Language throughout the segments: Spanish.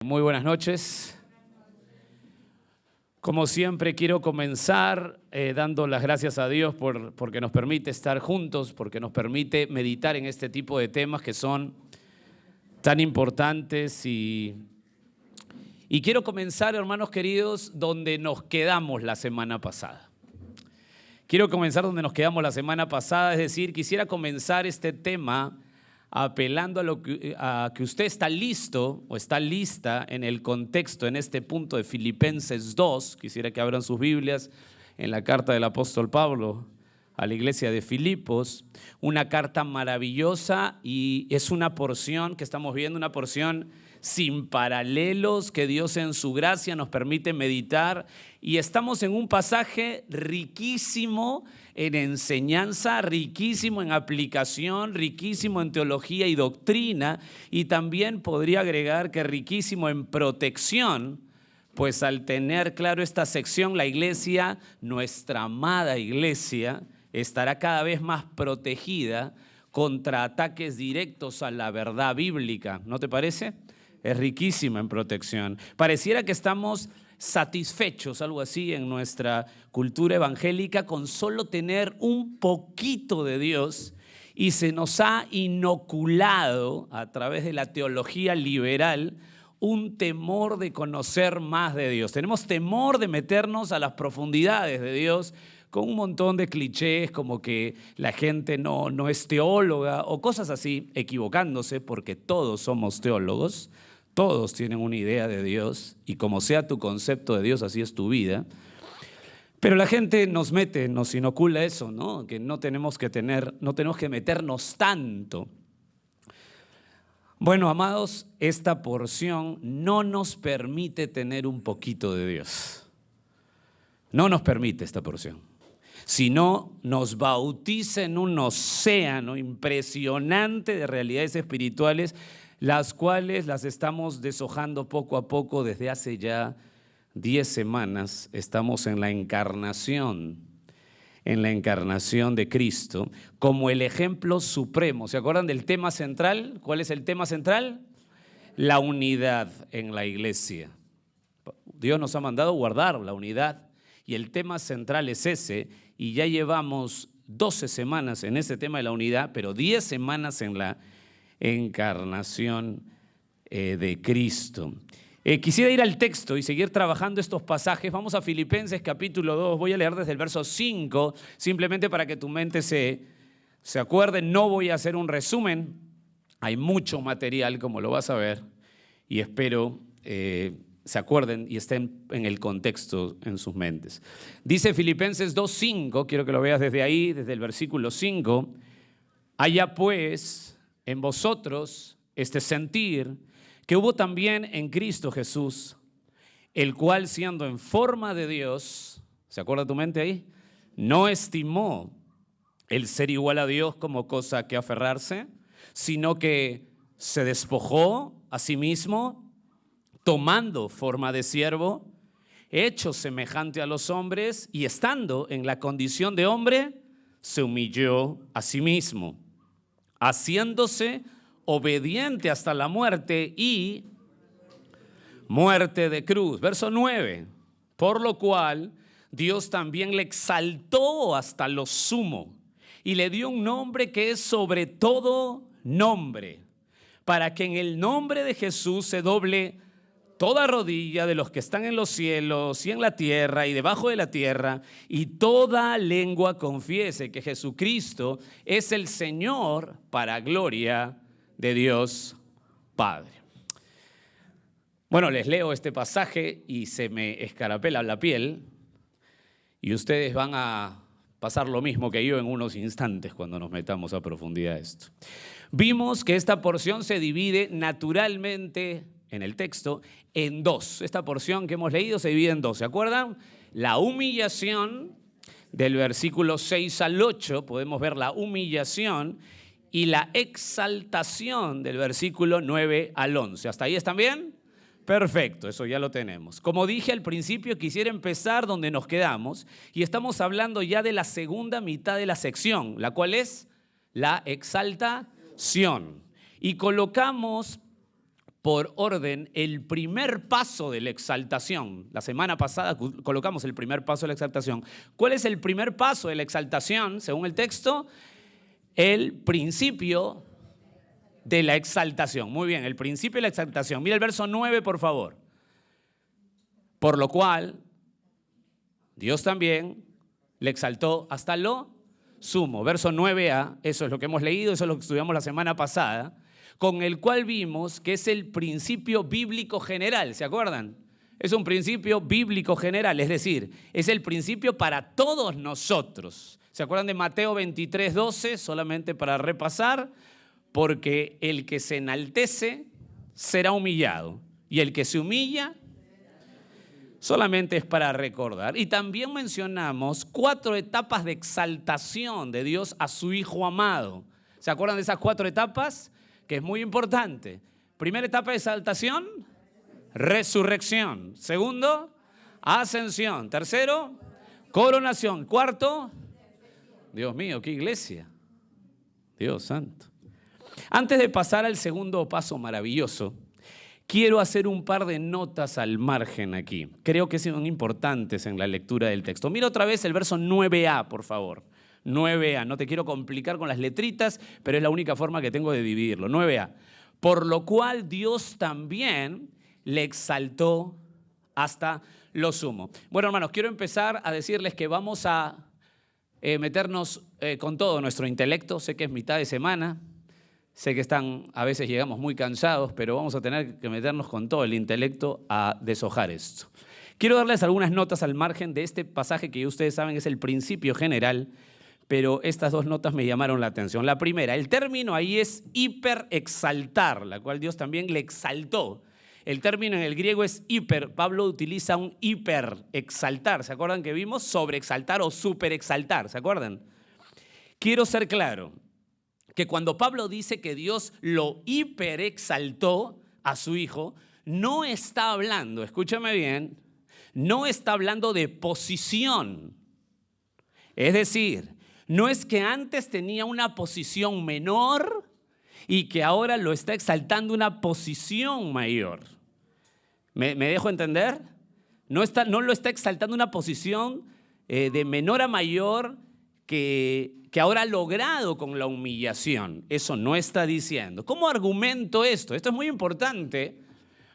Muy buenas noches. Como siempre quiero comenzar dando las gracias a Dios porque nos permite estar juntos, porque nos permite meditar en este tipo de temas que son tan importantes y quiero comenzar, hermanos queridos, donde nos quedamos la semana pasada. Quiero comenzar donde nos quedamos la semana pasada, es decir, quisiera comenzar este tema apelando a que usted está listo o está lista en el contexto, en este punto de Filipenses 2. Quisiera que abran sus Biblias en la carta del apóstol Pablo a la iglesia de Filipos. Una carta maravillosa y es una porción que estamos viendo, una porción sin paralelos que Dios en su gracia nos permite meditar. Y estamos en un pasaje riquísimo en enseñanza, riquísimo en aplicación, riquísimo en teología y doctrina, y también podría agregar que riquísimo en protección, pues al tener claro esta sección, la iglesia, nuestra amada iglesia, estará cada vez más protegida contra ataques directos a la verdad bíblica. ¿No te parece? Es riquísima en protección. Pareciera que estamos satisfechos, algo así, en nuestra cultura evangélica con solo tener un poquito de Dios, y se nos ha inoculado a través de la teología liberal un temor de conocer más de Dios. Tenemos temor de meternos a las profundidades de Dios con un montón de clichés como que la gente no es teóloga o cosas así, equivocándose porque todos somos teólogos. Todos tienen una idea de Dios y como sea tu concepto de Dios, así es tu vida. Pero la gente nos inocula eso, ¿no? Que no tenemos que meternos tanto. Bueno, amados, esta porción no nos permite tener un poquito de Dios. No nos permite esta porción. Sino nos bautiza en un océano impresionante de realidades espirituales, las cuales las estamos deshojando poco a poco desde hace ya 10 semanas. Estamos en la encarnación de Cristo como el ejemplo supremo. ¿Se acuerdan del tema central? ¿Cuál es el tema central? La unidad en la iglesia. Dios nos ha mandado guardar la unidad y el tema central es ese, y ya llevamos 12 semanas en ese tema de la unidad, pero 10 semanas en la encarnación de Cristo. Quisiera ir al texto y seguir trabajando estos pasajes. Vamos a Filipenses capítulo 2, voy a leer desde el verso 5, simplemente para que tu mente se acuerde. No voy a hacer un resumen, hay mucho material como lo vas a ver, y espero se acuerden y estén en el contexto en sus mentes. Dice Filipenses 2:5, quiero que lo veas desde ahí, desde el versículo 5. Haya pues en vosotros este sentir que hubo también en Cristo Jesús, el cual siendo en forma de Dios, ¿se acuerda tu mente ahí? No estimó el ser igual a Dios como cosa que aferrarse, sino que se despojó a sí mismo, tomando forma de siervo, hecho semejante a los hombres, y estando en la condición de hombre, se humilló a sí mismo, haciéndose obediente hasta la muerte y muerte de cruz. Verso 9, por lo cual Dios también le exaltó hasta lo sumo y le dio un nombre que es sobre todo nombre, para que en el nombre de Jesús se doble toda rodilla de los que están en los cielos y en la tierra y debajo de la tierra, y toda lengua confiese que Jesucristo es el Señor, para gloria de Dios Padre. Bueno, les leo este pasaje y se me escarapela la piel, y ustedes van a pasar lo mismo que yo en unos instantes cuando nos metamos a profundidad a esto. Vimos que esta porción se divide naturalmente en el texto en dos. Esta porción que hemos leído se divide en dos. ¿Se acuerdan? La humillación del versículo 6 al 8, podemos ver la humillación, y la exaltación del versículo 9 al 11. ¿Hasta ahí están bien? Perfecto, eso ya lo tenemos. Como dije al principio, quisiera empezar donde nos quedamos, y estamos hablando ya de la segunda mitad de la sección, la cual es la exaltación. Y colocamos por orden el primer paso de la exaltación. La semana pasada colocamos el primer paso de la exaltación. ¿Cuál es el primer paso de la exaltación, según el texto? El principio de la exaltación. Muy bien, el principio de la exaltación. Mira el verso 9, por favor. Por lo cual, Dios también le exaltó hasta lo sumo. Verso 9a, eso es lo que hemos leído, eso es lo que estudiamos la semana pasada, con el cual vimos que es el principio bíblico general, ¿se acuerdan? Es un principio bíblico general, es decir, es el principio para todos nosotros. ¿Se acuerdan de Mateo 23:12? Solamente para repasar, porque el que se enaltece será humillado y el que se humilla solamente es para recordar. Y también mencionamos 4 etapas de exaltación de Dios a su Hijo amado. ¿Se acuerdan de esas 4 etapas? Que es muy importante. Primera etapa de exaltación, resurrección. Segundo, ascensión. Tercero, coronación. Cuarto, Dios mío, qué iglesia. Dios santo. Antes de pasar al segundo paso maravilloso, quiero hacer un par de notas al margen aquí. Creo que son importantes en la lectura del texto. Mira otra vez el verso 9a, por favor. 9a, no te quiero complicar con las letritas, pero es la única forma que tengo de dividirlo. 9a. Por lo cual Dios también le exaltó hasta lo sumo. Bueno, hermanos, quiero empezar a decirles que vamos a meternos con todo nuestro intelecto. Sé que es mitad de semana. Sé que a veces llegamos muy cansados, pero vamos a tener que meternos con todo el intelecto a deshojar esto. Quiero darles algunas notas al margen de este pasaje que ustedes saben es el principio general, pero estas 2 notas me llamaron la atención. La primera, el término ahí es hiperexaltar, la cual Dios también le exaltó. El término en el griego es hiper. Pablo utiliza un hiperexaltar. ¿Se acuerdan que vimos? Sobreexaltar o superexaltar. ¿Se acuerdan? Quiero ser claro que cuando Pablo dice que Dios lo hiperexaltó a su Hijo, no está hablando, escúchame bien, no está hablando de posición. Es decir, no es que antes tenía una posición menor y que ahora lo está exaltando una posición mayor. ¿Me dejo entender? No lo está exaltando una posición de menor a mayor que ahora ha logrado con la humillación. Eso no está diciendo. ¿Cómo argumento esto? Esto es muy importante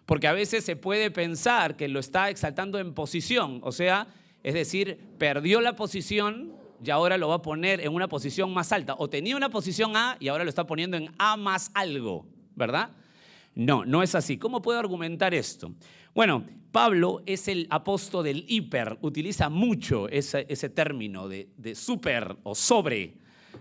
porque a veces se puede pensar que lo está exaltando en posición. O sea, es decir, perdió la posición y ahora lo va a poner en una posición más alta. O tenía una posición A y ahora lo está poniendo en A más algo, ¿verdad? No, no es así. ¿Cómo puedo argumentar esto? Bueno, Pablo es el apóstol del hiper, utiliza mucho ese término de super o sobre,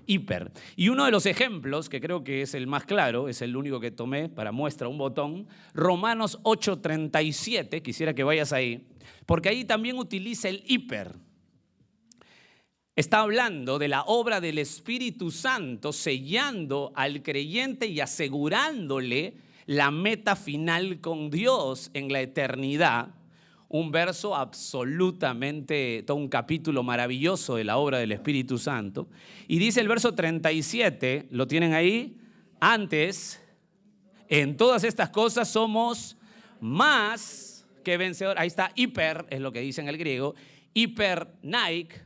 hiper. Y uno de los ejemplos, que creo que es el más claro, es el único que tomé para muestra un botón, Romanos 8:37, quisiera que vayas ahí, porque ahí también utiliza el hiper. Está hablando de la obra del Espíritu Santo sellando al creyente y asegurándole la meta final con Dios en la eternidad. Un verso absolutamente, todo un capítulo maravilloso de la obra del Espíritu Santo. Y dice el verso 37, ¿lo tienen ahí? Antes, en todas estas cosas somos más que vencedores. Ahí está, hiper, es lo que dice en el griego. Hipernaik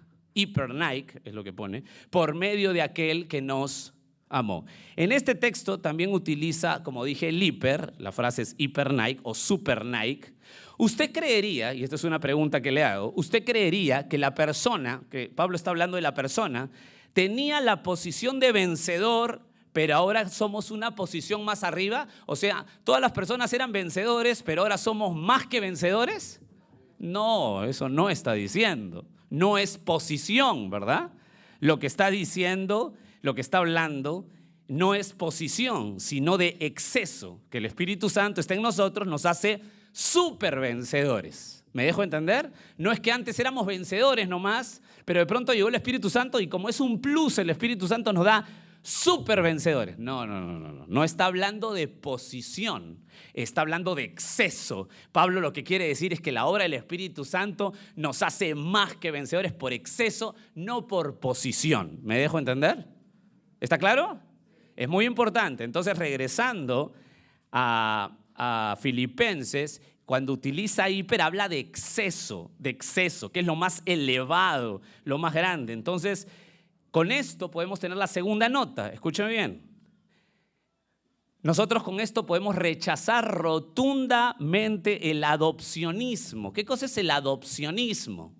es lo que pone, por medio de aquel que nos amó. En este texto también utiliza, como dije, el hiper, la frase es hipernaik o supernaik. Usted creería, y esta es una pregunta que le hago, usted creería que la persona, que Pablo está hablando de la persona, tenía la posición de vencedor, pero ahora somos una posición más arriba. O sea, todas las personas eran vencedores, pero ahora somos más que vencedores. No, eso no está diciendo. No es posición, ¿verdad? Lo que está diciendo, lo que está hablando, no es posición, sino de exceso. Que el Espíritu Santo está en nosotros, nos hace súper vencedores. ¿Me dejo entender? No es que antes éramos vencedores nomás, pero de pronto llegó el Espíritu Santo y como es un plus, el Espíritu Santo nos da súper vencedores. No está hablando de posición, está hablando de exceso. Pablo lo que quiere decir es que la obra del Espíritu Santo nos hace más que vencedores por exceso, no por posición. ¿Me dejo entender? ¿Está claro? Es muy importante. Entonces, regresando a a Filipenses, cuando utiliza hiper, habla de exceso, que es lo más elevado, lo más grande. Entonces, con esto podemos tener la segunda nota. Escúcheme bien. Nosotros con esto podemos rechazar rotundamente el adopcionismo. ¿Qué cosa es el adopcionismo?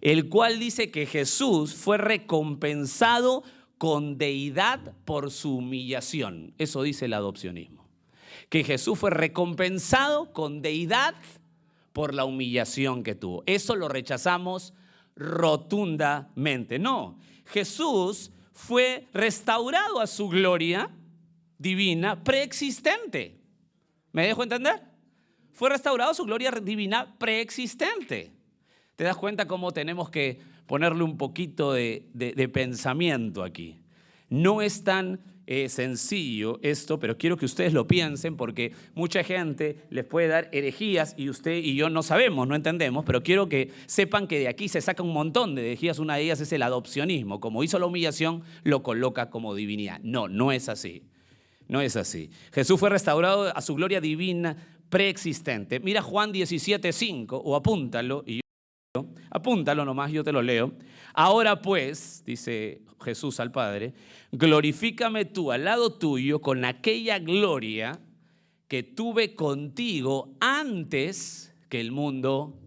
El cual dice que Jesús fue recompensado con deidad por su humillación. Eso dice el adopcionismo. Que Jesús fue recompensado con deidad por la humillación que tuvo. Eso lo rechazamos rotundamente. No, Jesús fue restaurado a su gloria divina preexistente. ¿Me dejo entender? Fue restaurado a su gloria divina preexistente. ¿Te das cuenta cómo tenemos que ponerle un poquito de pensamiento aquí? No es tan sencillo esto, pero quiero que ustedes lo piensen porque mucha gente les puede dar herejías y usted y yo no sabemos, no entendemos, pero quiero que sepan que de aquí se saca un montón de herejías. Una de ellas es el adopcionismo. Como hizo la humillación, lo coloca como divinidad. No, no es así. No es así. Jesús fue restaurado a su gloria divina preexistente. Mira Juan 17:5, o apúntalo, apúntalo nomás, yo te lo leo. Ahora pues, dice Jesús al Padre, glorifícame tú al lado tuyo con aquella gloria que tuve contigo antes que el mundo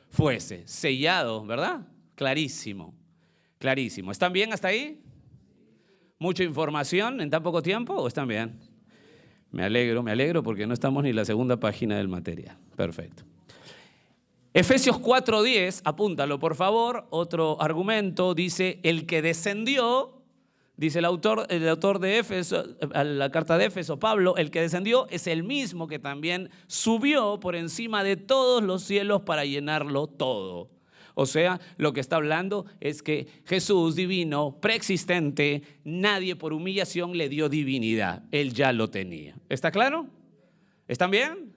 fuese. Sellado, ¿verdad? Clarísimo, clarísimo. ¿Están bien hasta ahí? ¿Mucha información en tan poco tiempo o están bien? Me alegro porque no estamos ni en la segunda página del material. Perfecto. Efesios 4:10, apúntalo por favor, otro argumento, dice, el que descendió, dice el autor de Éfeso, la carta de Éfeso, Pablo, el que descendió es el mismo que también subió por encima de todos los cielos para llenarlo todo. O sea, lo que está hablando es que Jesús divino, preexistente, nadie por humillación le dio divinidad, él ya lo tenía. ¿Está claro? ¿Están bien?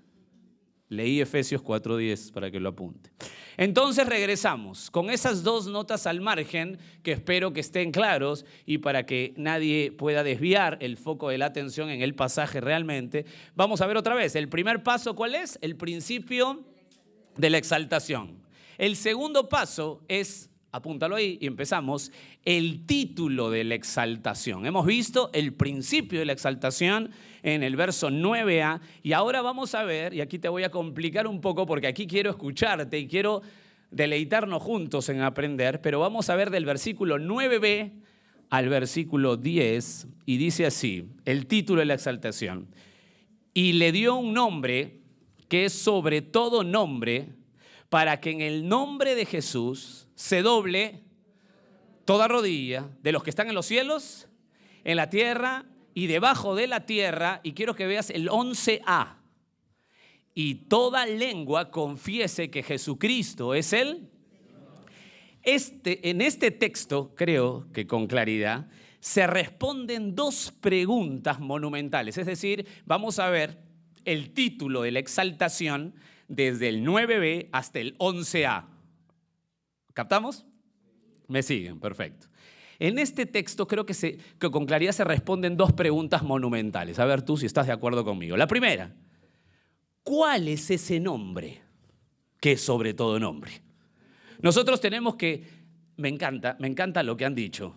Leí Efesios 4:10 para que lo apunte. Entonces regresamos con esas dos notas al margen que espero que estén claros y para que nadie pueda desviar el foco de la atención en el pasaje realmente. Vamos a ver otra vez. El primer paso, ¿cuál es? El principio de la exaltación. El segundo paso es, apúntalo ahí y empezamos, el título de la exaltación. Hemos visto el principio de la exaltación en el verso 9a y ahora vamos a ver, y aquí te voy a complicar un poco porque aquí quiero escucharte y quiero deleitarnos juntos en aprender, pero vamos a ver del versículo 9b al versículo 10 y dice así, el título de la exaltación. Y le dio un nombre que es sobre todo nombre, para que en el nombre de Jesús se doble toda rodilla de los que están en los cielos, en la tierra y debajo de la tierra. Y quiero que veas el 11a. Y toda lengua confiese que Jesucristo es Él. En este texto, creo que con claridad, se responden dos preguntas monumentales. Es decir, vamos a ver el título de la exaltación desde el 9b hasta el 11a. ¿Captamos? ¿Me siguen? Perfecto. En este texto creo que con claridad se responden dos preguntas monumentales. A ver tú si estás de acuerdo conmigo. La primera, ¿cuál es ese nombre que es sobre todo nombre? Nosotros tenemos que, me encanta lo que han dicho,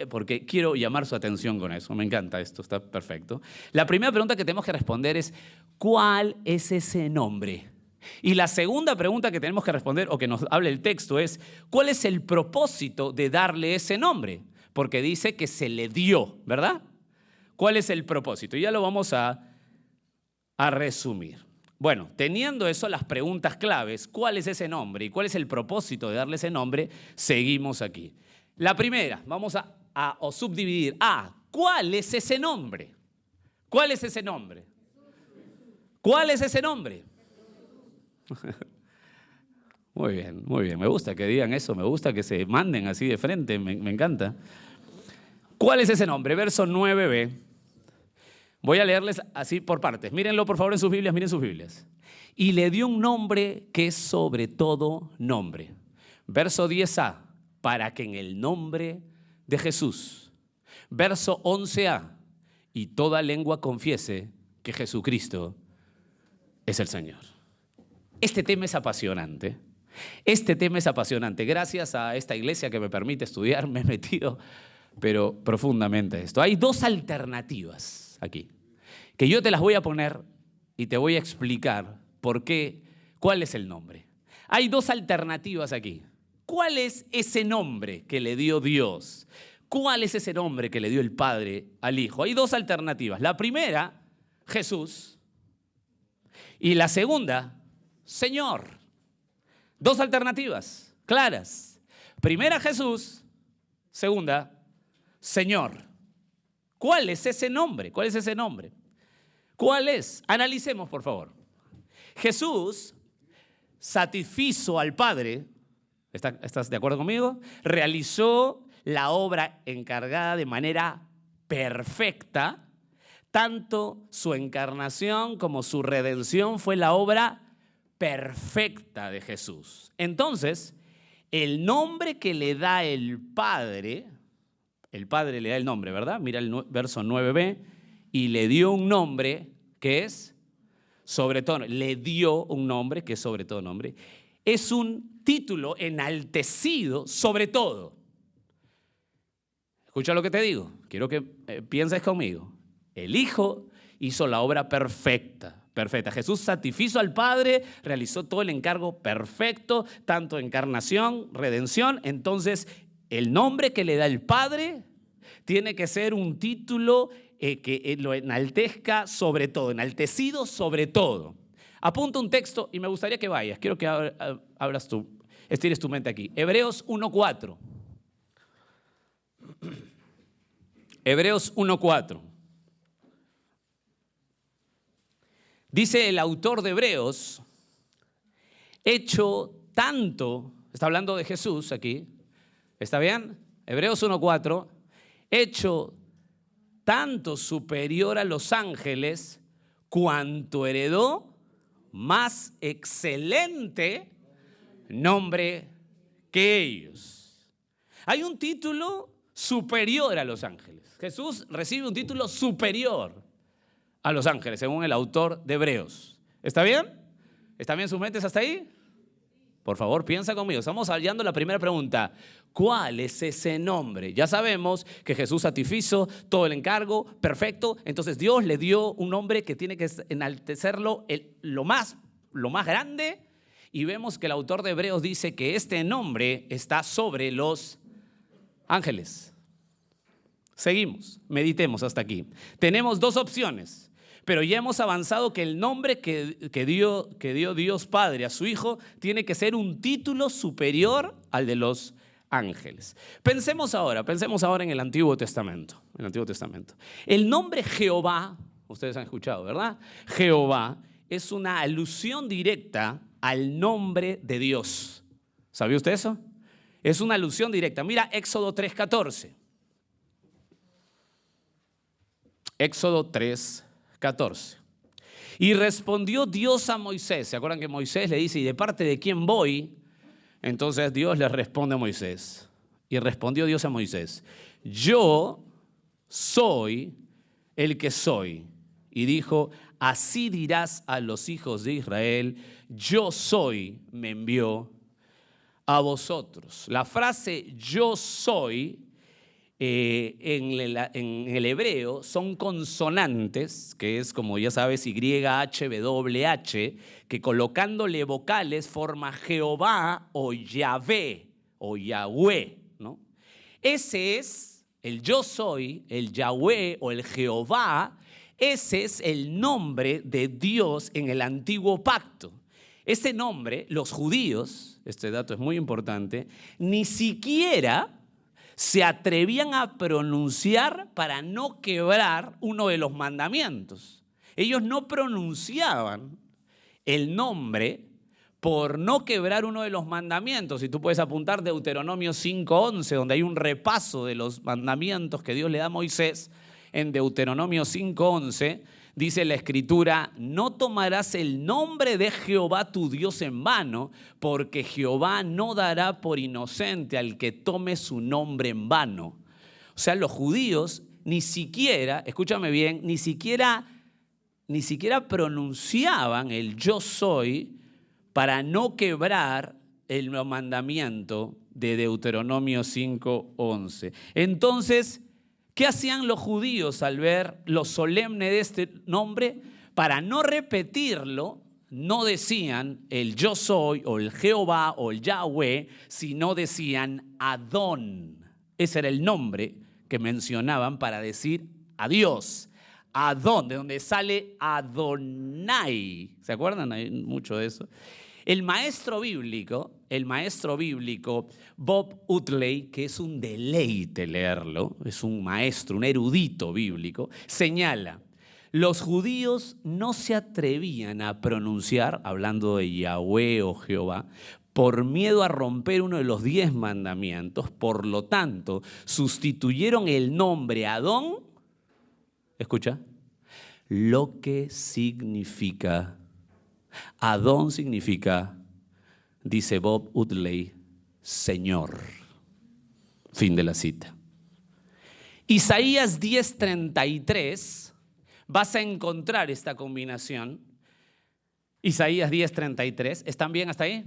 porque quiero llamar su atención con eso. Me encanta esto, está perfecto. La primera pregunta que tenemos que responder es, ¿cuál es ese nombre? Y la segunda pregunta que tenemos que responder, o que nos hable el texto, es ¿cuál es el propósito de darle ese nombre? Porque dice que se le dio, ¿verdad? ¿Cuál es el propósito? Y ya lo vamos a resumir. Bueno, teniendo eso, las preguntas claves, ¿cuál es ese nombre y cuál es el propósito de darle ese nombre? Seguimos aquí. La primera, vamos a subdividir. ¿Cuál es ese nombre? ¿Cuál es ese nombre? ¿Cuál es ese nombre? Muy bien, muy bien. Me gusta que digan eso, me gusta que se manden así de frente, me encanta. ¿Cuál es ese nombre? Verso 9b. Voy a leerles así por partes. Mírenlo por favor en sus Biblias, miren sus Biblias. Y le dio un nombre que es sobre todo nombre. Verso 10a. Para que en el nombre de Jesús. Verso 11a. Y toda lengua confiese que Jesucristo es el Señor. Este tema es apasionante. Este tema es apasionante. Gracias a esta iglesia que me permite estudiar, me he metido, pero profundamente, esto. Hay dos alternativas aquí, que yo te las voy a poner y te voy a explicar por qué, cuál es el nombre. Hay dos alternativas aquí. ¿Cuál es ese nombre que le dio Dios? ¿Cuál es ese nombre que le dio el Padre al Hijo? Hay dos alternativas. La primera, Jesús. Y la segunda, Señor. Dos alternativas claras. Primera, Jesús. Segunda, Señor. ¿Cuál es ese nombre? ¿Cuál es ese nombre? ¿Cuál es? Analicemos, por favor. Jesús satisfizo al Padre. ¿Estás de acuerdo conmigo? Realizó la obra encargada de manera perfecta. Tanto su encarnación como su redención fue la obra perfecta de Jesús. Entonces, el nombre que le da el Padre le da el nombre, ¿verdad? Mira el verso 9b, y le dio un nombre que es sobre todo, le dio un nombre que es sobre todo nombre. Es un título enaltecido sobre todo. Escucha lo que te digo, quiero que pienses conmigo. El Hijo hizo la obra perfecta. Jesús satisfizo al Padre, realizó todo el encargo perfecto, tanto encarnación, redención. Entonces, el nombre que le da el Padre tiene que ser un título que lo enaltezca sobre todo, enaltecido sobre todo. Apunta un texto y me gustaría que vayas. Quiero que abras tú, estires tu mente aquí. Hebreos 1:4. Hebreos 1:4. Dice el autor de Hebreos, hecho tanto, está hablando de Jesús aquí, ¿está bien? Hebreos 1:4, hecho tanto superior a los ángeles, cuanto heredó más excelente nombre que ellos. Hay un título superior a los ángeles. Jesús recibe un título superior a los ángeles, según el autor de Hebreos. ¿Está bien? ¿Están bien sus mentes hasta ahí? Por favor, piensa conmigo. Estamos hallando la primera pregunta. ¿Cuál es ese nombre? Ya sabemos que Jesús satisfizo todo el encargo, perfecto. Entonces Dios le dio un nombre que tiene que enaltecerlo lo más grande. Y vemos que el autor de Hebreos dice que este nombre está sobre los ángeles. Seguimos, meditemos hasta aquí. Tenemos dos opciones. Pero ya hemos avanzado que el nombre que dio Dios Padre a su Hijo tiene que ser un título superior al de los ángeles. Pensemos ahora en el Antiguo Testamento. El nombre Jehová, ustedes han escuchado, ¿verdad? Jehová es una alusión directa al nombre de Dios. ¿Sabía usted eso? Es una alusión directa. Mira Éxodo 3:14. Éxodo 3:14. Y respondió Dios a Moisés. ¿Se acuerdan que Moisés le dice, ¿y de parte de quién voy? Entonces Dios le responde a Moisés. Y respondió Dios a Moisés, yo soy el que soy. Y dijo, así dirás a los hijos de Israel, yo soy, me envió a vosotros. La frase yo soy en el hebreo son consonantes, que es como ya sabes YHWH, que colocándole vocales forma Jehová o Yahvé o Yahweh, ¿no? Ese es el yo soy, el Yahweh o el Jehová. Ese es el nombre de Dios en el antiguo pacto. Ese nombre, los judíos, este dato es muy importante, ni siquiera se atrevían a pronunciar para no quebrar uno de los mandamientos. Ellos no pronunciaban el nombre por no quebrar uno de los mandamientos. Y tú puedes apuntar Deuteronomio 5:11, donde hay un repaso de los mandamientos que Dios le da a Moisés. En Deuteronomio 5:11 dice la Escritura, no tomarás el nombre de Jehová tu Dios en vano, porque Jehová no dará por inocente al que tome su nombre en vano. O sea, los judíos ni siquiera, escúchame bien, ni siquiera ni siquiera pronunciaban el yo soy para no quebrar el mandamiento de Deuteronomio 5:11. Entonces, ¿qué hacían los judíos al ver lo solemne de este nombre? Para no repetirlo, no decían el yo soy o el Jehová o el Yahweh, sino decían Adón. Ese era el nombre que mencionaban para decir a Dios. Adón, de donde sale Adonai. ¿Se acuerdan? Hay mucho de eso. El maestro bíblico Bob Utley, que es un deleite leerlo, es un maestro, un erudito bíblico, señala: los judíos no se atrevían a pronunciar, hablando de Yahweh o Jehová, por miedo a romper uno de los 10 mandamientos. Por lo tanto, sustituyeron el nombre Adón, escucha, lo que significa, Adón significa, dice Bob Utley, Señor. Fin de la cita. Isaías 10:33, vas a encontrar esta combinación. Isaías 10:33, ¿están bien hasta ahí?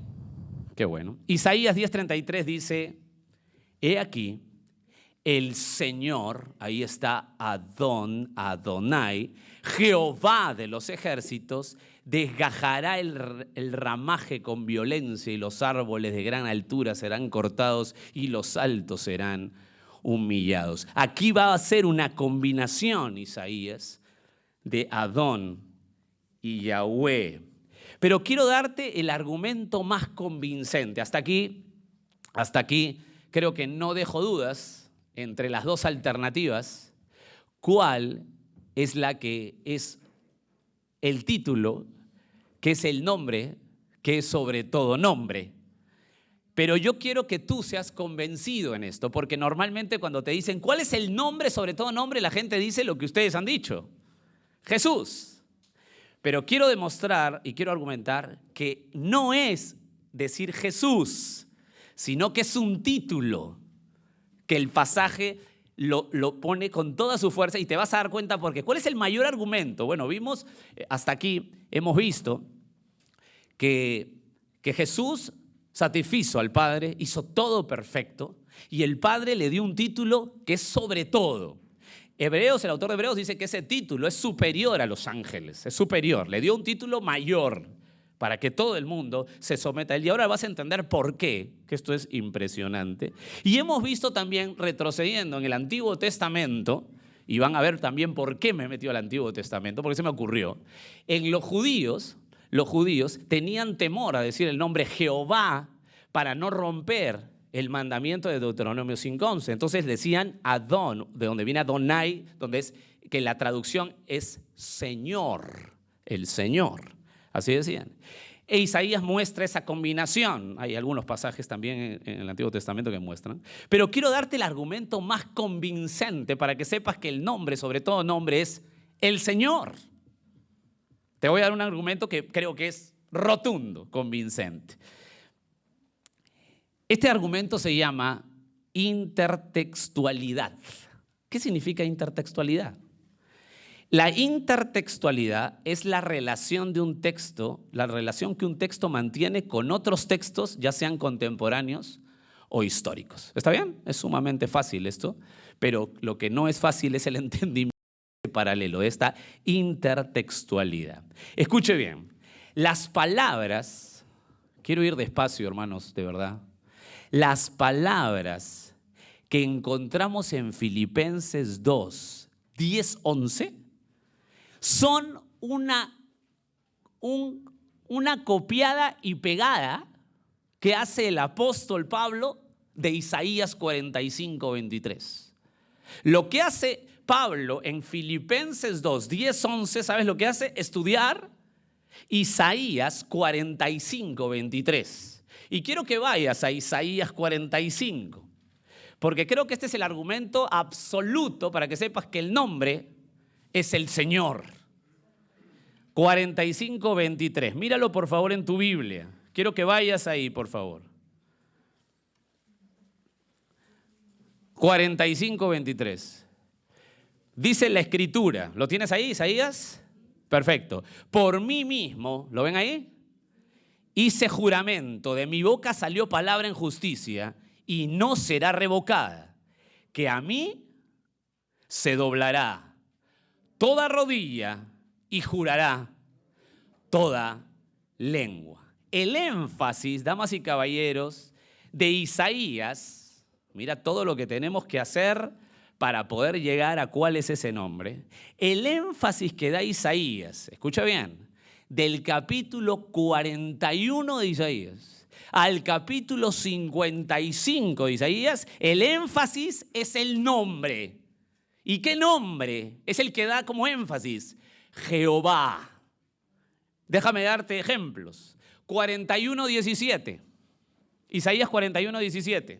Qué bueno. Isaías 10:33 dice: he aquí, el Señor, ahí está Adón, Adonai, Jehová de los ejércitos, desgajará el ramaje con violencia y los árboles de gran altura serán cortados y los altos serán humillados. Aquí va a ser una combinación, Isaías, de Adón y Yahweh. Pero quiero darte el argumento más convincente. Hasta aquí creo que no dejo dudas entre las dos alternativas. ¿Cuál es la que es el título, que es el nombre, que es sobre todo nombre? Pero yo quiero que tú seas convencido en esto, porque normalmente cuando te dicen ¿cuál es el nombre sobre todo nombre?, la gente dice lo que ustedes han dicho: Jesús. Pero quiero demostrar y quiero argumentar que no es decir Jesús, sino que es un título, que el pasaje lo pone con toda su fuerza, y te vas a dar cuenta porque. ¿Cuál es el mayor argumento? Bueno, vimos, hasta aquí hemos visto que Jesús satisfizo al Padre, hizo todo perfecto, y el Padre le dio un título que es sobre todo. Hebreos, el autor de Hebreos dice que ese título es superior a los ángeles, es superior, le dio un título mayor para que todo el mundo se someta a él. Y ahora vas a entender por qué, que esto es impresionante. Y hemos visto también, retrocediendo en el Antiguo Testamento, y van a ver también por qué me he metido al Antiguo Testamento, porque se me ocurrió. En los judíos tenían temor a decir el nombre Jehová para no romper el mandamiento de Deuteronomio 5:11. Entonces decían Adón, de donde viene Adonai, donde es que la traducción es Señor, el Señor. Así decían. E Isaías muestra esa combinación. Hay algunos pasajes también en el Antiguo Testamento que muestran. Pero quiero darte el argumento más convincente para que sepas que el nombre, sobre todo nombre, es el Señor. Te voy a dar un argumento que creo que es rotundo, convincente. Este argumento se llama intertextualidad. ¿Qué significa intertextualidad? La intertextualidad es la relación de un texto, la relación que un texto mantiene con otros textos, ya sean contemporáneos o históricos. ¿Está bien? Es sumamente fácil esto, pero lo que no es fácil es el entendimiento paralelo de esta intertextualidad. Escuche bien, las palabras, quiero ir despacio, hermanos, de verdad. Las palabras que encontramos en Filipenses 2, 10, 11 son una copiada y pegada que hace el apóstol Pablo de Isaías 45, 23. Lo que hace Pablo en Filipenses 2, 10, 11, ¿sabes lo que hace? Estudiar Isaías 45, 23. Y quiero que vayas a Isaías 45, porque creo que este es el argumento absoluto para que sepas que el nombre es el Señor. 45, 23. Míralo por favor en tu Biblia. Quiero que vayas ahí, por favor. 45, 23. Dice la Escritura. ¿Lo tienes ahí, Isaías? Perfecto. Por mí mismo, ¿lo ven ahí? Hice juramento, de mi boca salió palabra en justicia y no será revocada, que a mí se doblará toda rodilla y jurará toda lengua. El énfasis, damas y caballeros, de Isaías, mira todo lo que tenemos que hacer para poder llegar a cuál es ese nombre. El énfasis que da Isaías, escucha bien, del capítulo 41 de Isaías al capítulo 55 de Isaías, el énfasis es el nombre. ¿Y qué nombre es el que da como énfasis? Jehová. Déjame darte ejemplos. 41:17. Isaías 41:17.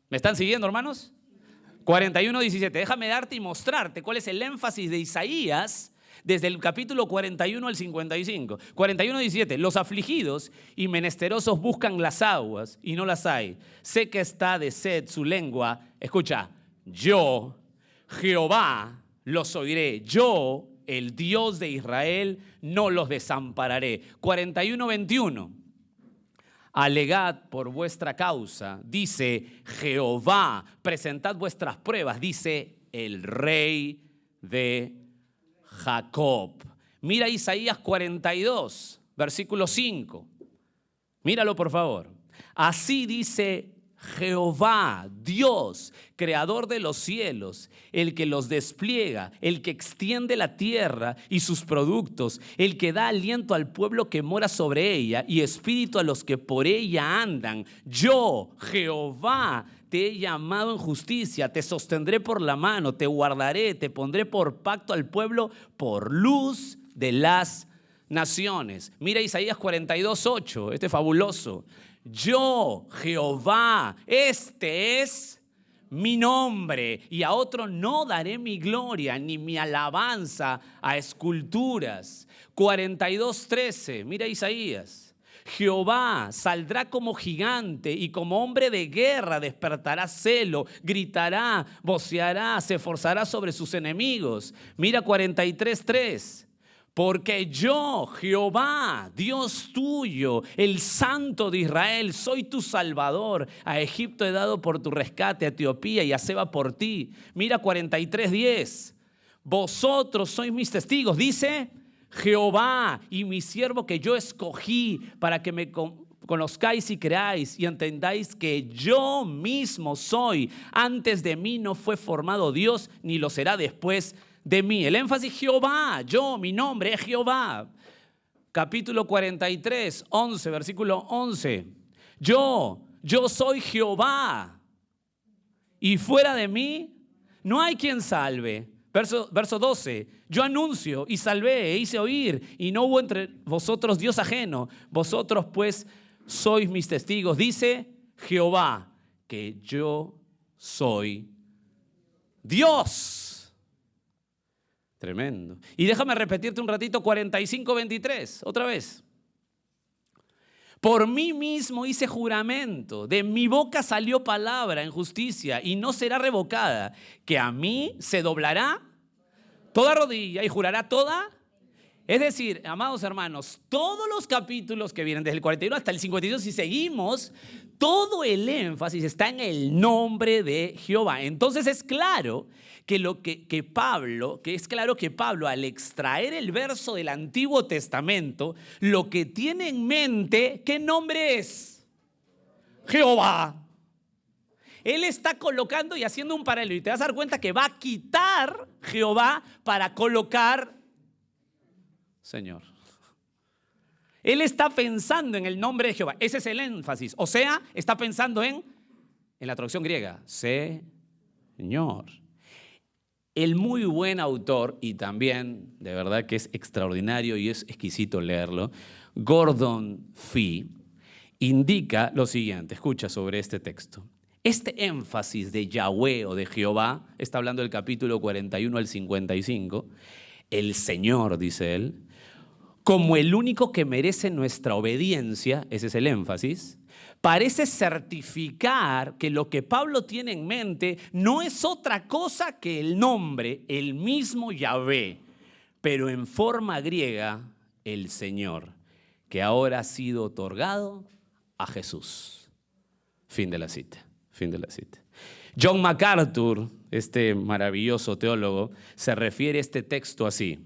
¿Me están siguiendo, hermanos? 41:17. Déjame darte y mostrarte cuál es el énfasis de Isaías desde el capítulo 41 al 55. 41:17. Los afligidos y menesterosos buscan las aguas y no las hay. Sé que está de sed su lengua. Escucha, yo, Jehová, los oiré. Yo, el Dios de Israel, no los desampararé. 41:21. Alegad por vuestra causa, dice Jehová, presentad vuestras pruebas, dice el Rey de Jacob. Mira Isaías 42, versículo 5. Míralo por favor. Así dice Jehová, Dios, creador de los cielos, el que los despliega, el que extiende la tierra y sus productos, el que da aliento al pueblo que mora sobre ella y espíritu a los que por ella andan. Yo, Jehová, te he llamado en justicia, te sostendré por la mano, te guardaré, te pondré por pacto al pueblo, por luz de las naciones. Mira Isaías 42:8, este es fabuloso. Yo, Jehová, este es mi nombre, y a otro no daré mi gloria ni mi alabanza a esculturas. 42:13, mira Isaías. Jehová saldrá como gigante y como hombre de guerra despertará celo, gritará, voceará, se forzará sobre sus enemigos. Mira 43:3. Porque yo, Jehová, Dios tuyo, el Santo de Israel, soy tu Salvador. A Egipto he dado por tu rescate, a Etiopía y a Seba por ti. Mira 43:10. Vosotros sois mis testigos, dice Jehová, y mi siervo que yo escogí para que me conozcáis y creáis y entendáis que yo mismo soy. Antes de mí no fue formado Dios, ni lo será después de mí. El énfasis Jehová, yo, mi nombre es Jehová. Capítulo 43, 11, versículo 11. Yo soy Jehová y fuera de mí no hay quien salve. Verso 12. Yo anuncio y salvé e hice oír y no hubo entre vosotros Dios ajeno. Vosotros pues sois mis testigos. Dice Jehová que yo soy Dios. Tremendo. Y déjame repetirte un ratito 45:23, otra vez. Por mí mismo hice juramento, de mi boca salió palabra en justicia y no será revocada, que a mí se doblará toda rodilla y jurará toda. Es decir, amados hermanos, todos los capítulos que vienen desde el 41 hasta el 52, si seguimos, todo el énfasis está en el nombre de Jehová. Entonces es claro que Pablo, al extraer el verso del Antiguo Testamento, lo que tiene en mente, ¿qué nombre es? Jehová. Él está colocando y haciendo un paralelo, y te vas a dar cuenta que va a quitar Jehová para colocar Señor. Él está pensando en el nombre de Jehová. Ese es el énfasis. O sea, está pensando en la traducción griega, Señor. El muy buen autor, y también de verdad que es extraordinario y es exquisito leerlo, Gordon Fee, indica lo siguiente. Escucha sobre este texto. Este énfasis de Yahweh o de Jehová, está hablando del capítulo 41 al 55, el Señor, dice él, como el único que merece nuestra obediencia, ese es el énfasis, parece certificar que lo que Pablo tiene en mente no es otra cosa que el nombre, el mismo Yahvé. pero en forma griega, el Señor, que ahora ha sido otorgado a Jesús. Fin de la cita, fin de la cita. John MacArthur, este maravilloso teólogo, se refiere a este texto así.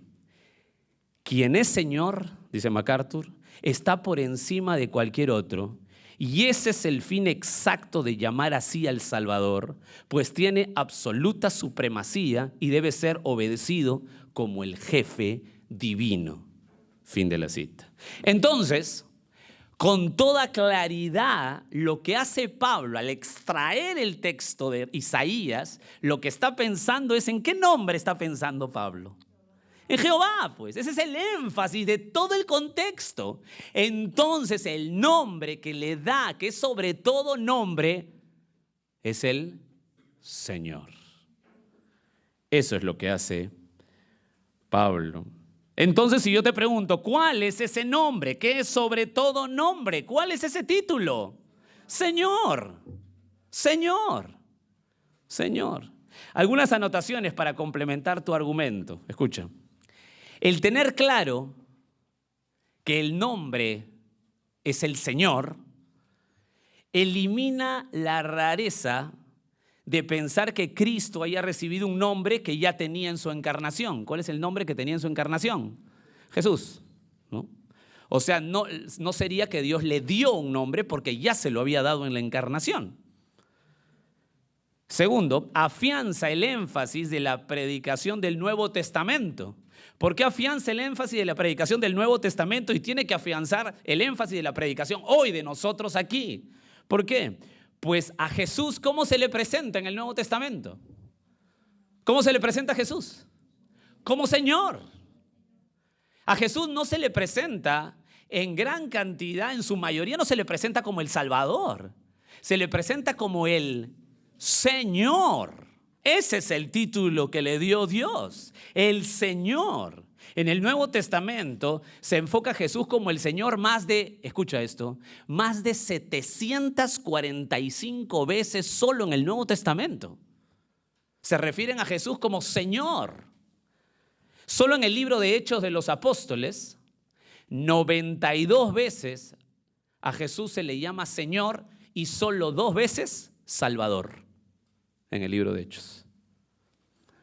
Quien es Señor, dice MacArthur, está por encima de cualquier otro, y ese es el fin exacto de llamar así al Salvador, pues tiene absoluta supremacía y debe ser obedecido como el jefe divino. Fin de la cita. Entonces, con toda claridad, lo que hace Pablo al extraer el texto de Isaías, lo que está pensando es ¿en qué nombre está pensando Pablo? En Jehová, pues. Ese es el énfasis de todo el contexto. Entonces, el nombre que le da, que es sobre todo nombre, es el Señor. Eso es lo que hace Pablo. Entonces, si yo te pregunto, ¿cuál es ese nombre? ¿Qué es sobre todo nombre? ¿Cuál es ese título? Señor, Señor, Señor. Algunas anotaciones para complementar tu argumento. Escucha. El tener claro que el nombre es el Señor elimina la rareza de pensar que Cristo haya recibido un nombre que ya tenía en su encarnación. ¿Cuál es el nombre que tenía en su encarnación? Jesús, ¿no? O sea, no sería que Dios le dio un nombre porque ya se lo había dado en la encarnación. Segundo, afianza el énfasis de la predicación del Nuevo Testamento. ¿Por qué afianza el énfasis de la predicación del Nuevo Testamento y tiene que afianzar el énfasis de la predicación hoy de nosotros aquí? ¿Por qué? Pues a Jesús, ¿cómo se le presenta en el Nuevo Testamento? ¿Cómo se le presenta a Jesús? Como Señor. A Jesús no se le presenta en gran cantidad, en su mayoría no se le presenta como el Salvador. Se le presenta como el Señor. Ese es el título que le dio Dios, el Señor. En el Nuevo Testamento se enfoca a Jesús como el Señor escucha esto, más de 745 veces solo en el Nuevo Testamento. Se refieren a Jesús como Señor. Solo en el libro de Hechos de los Apóstoles, 92 veces a Jesús se le llama Señor y solo 2 veces Salvador en el libro de Hechos.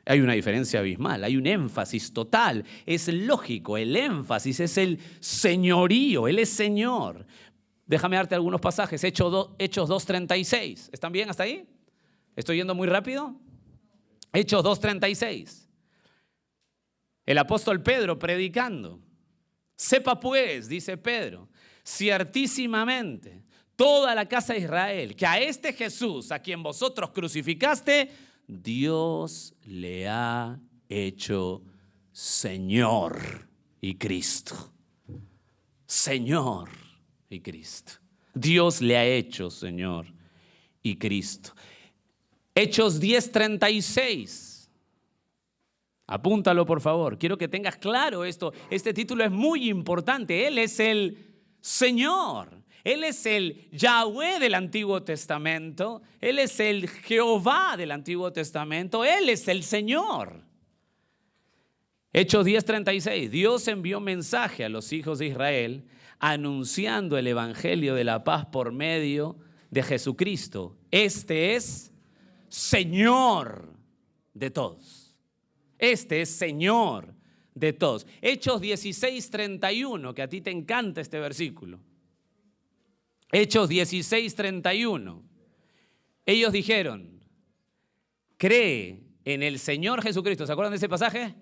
Hay una diferencia abismal, hay un énfasis total. Es lógico, el énfasis es el señorío, Él es Señor. Déjame darte algunos pasajes. Hechos 2:36. ¿Están bien hasta ahí? ¿Estoy yendo muy rápido? Hechos 2:36. El apóstol Pedro predicando. Sepa pues, dice Pedro, ciertísimamente toda la casa de Israel, que a este Jesús, a quien vosotros crucificaste, Dios le ha hecho Señor y Cristo. Señor y Cristo. Dios le ha hecho Señor y Cristo. Hechos 10:36. Apúntalo, por favor. Quiero que tengas claro esto. Este título es muy importante. Él es el Señor. Él es el Yahweh del Antiguo Testamento. Él es el Jehová del Antiguo Testamento. Él es el Señor. Hechos 10:36. Dios envió mensaje a los hijos de Israel anunciando el evangelio de la paz por medio de Jesucristo. Este es Señor de todos. Este es Señor de todos. Hechos 16:31, que a ti te encanta este versículo. Hechos 16:31. Ellos dijeron, cree en el Señor Jesucristo. ¿Se acuerdan de ese pasaje?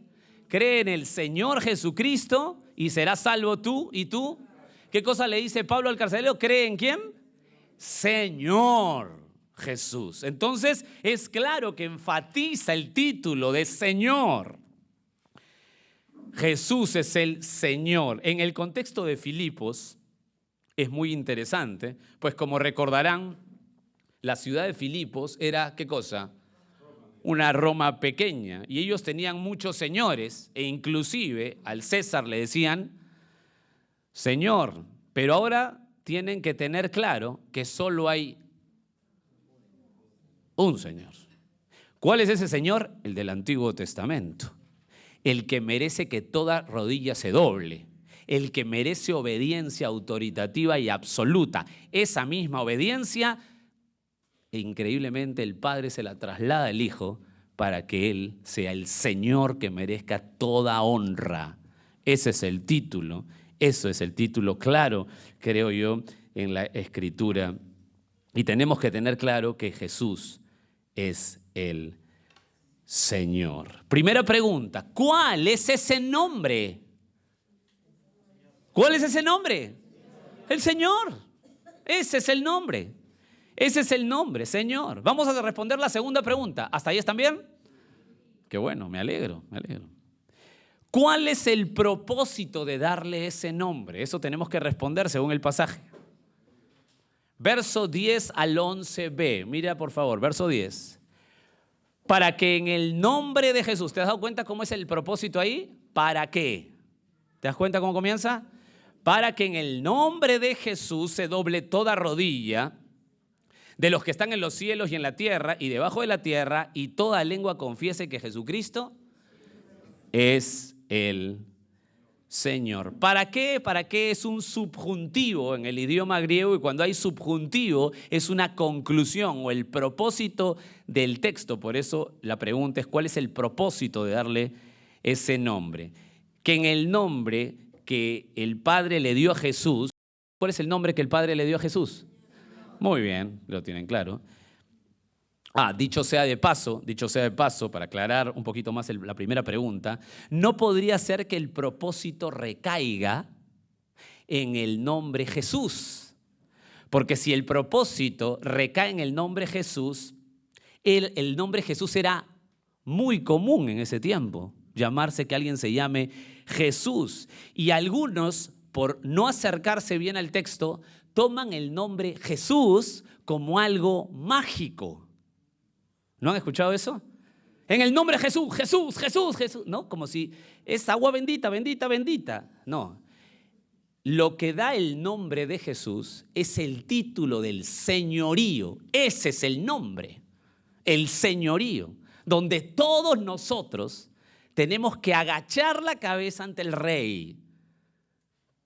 Cree en el Señor Jesucristo y serás salvo tú y tú. ¿Qué cosa le dice Pablo al carcelero? ¿Cree en quién? Señor Jesús. Entonces es claro que enfatiza el título de Señor. Jesús es el Señor. En el contexto de Filipos, es muy interesante, pues como recordarán, la ciudad de Filipos era, ¿qué cosa? Una Roma pequeña, y ellos tenían muchos señores, e inclusive al César le decían Señor, pero ahora tienen que tener claro que solo hay un Señor. ¿Cuál es ese Señor? El del Antiguo Testamento. el que merece que toda rodilla se doble, el que merece obediencia autoritativa y absoluta. Esa misma obediencia, increíblemente, el Padre se la traslada al Hijo para que Él sea el Señor que merezca toda honra. Ese es el título, eso es el título claro, creo yo, en la Escritura. Y tenemos que tener claro que Jesús es el Señor. Primera pregunta, ¿cuál es ese nombre? ¿Cuál es ese nombre? El Señor. Ese es el nombre. Ese es el nombre, Señor. Vamos a responder la segunda pregunta. ¿Hasta ahí están bien? Qué bueno, me alegro, me alegro. ¿Cuál es el propósito de darle ese nombre? Eso tenemos que responder según el pasaje. Verso 10 al 11b. Mira, por favor, verso 10. Para que en el nombre de Jesús, ¿te has dado cuenta cómo es el propósito ahí? ¿Para qué? ¿Te das cuenta cómo comienza? Para que en el nombre de Jesús se doble toda rodilla de los que están en los cielos y en la tierra y debajo de la tierra, y toda lengua confiese que Jesucristo es el Señor. ¿Para qué? ¿Para qué? Es un subjuntivo en el idioma griego, y cuando hay subjuntivo es una conclusión o el propósito del texto. Por eso la pregunta es: ¿cuál es el propósito de darle ese nombre? Que en el nombre que el Padre le dio a Jesús, ¿cuál es el nombre que el Padre le dio a Jesús? Muy bien, lo tienen claro. Dicho sea de paso, para aclarar un poquito más la primera pregunta, no podría ser que el propósito recaiga en el nombre Jesús. Porque si el propósito recae en el nombre Jesús, el nombre Jesús era muy común en ese tiempo, llamarse, que alguien se llame Jesús. Y algunos, por no acercarse bien al texto, toman el nombre Jesús como algo mágico. ¿No han escuchado eso? En el nombre de Jesús, Jesús, Jesús, Jesús. No, como si es agua bendita, bendita, bendita. No. Lo que da el nombre de Jesús es el título del señorío. Ese es el nombre, el señorío, donde todos nosotros tenemos que agachar la cabeza ante el Rey,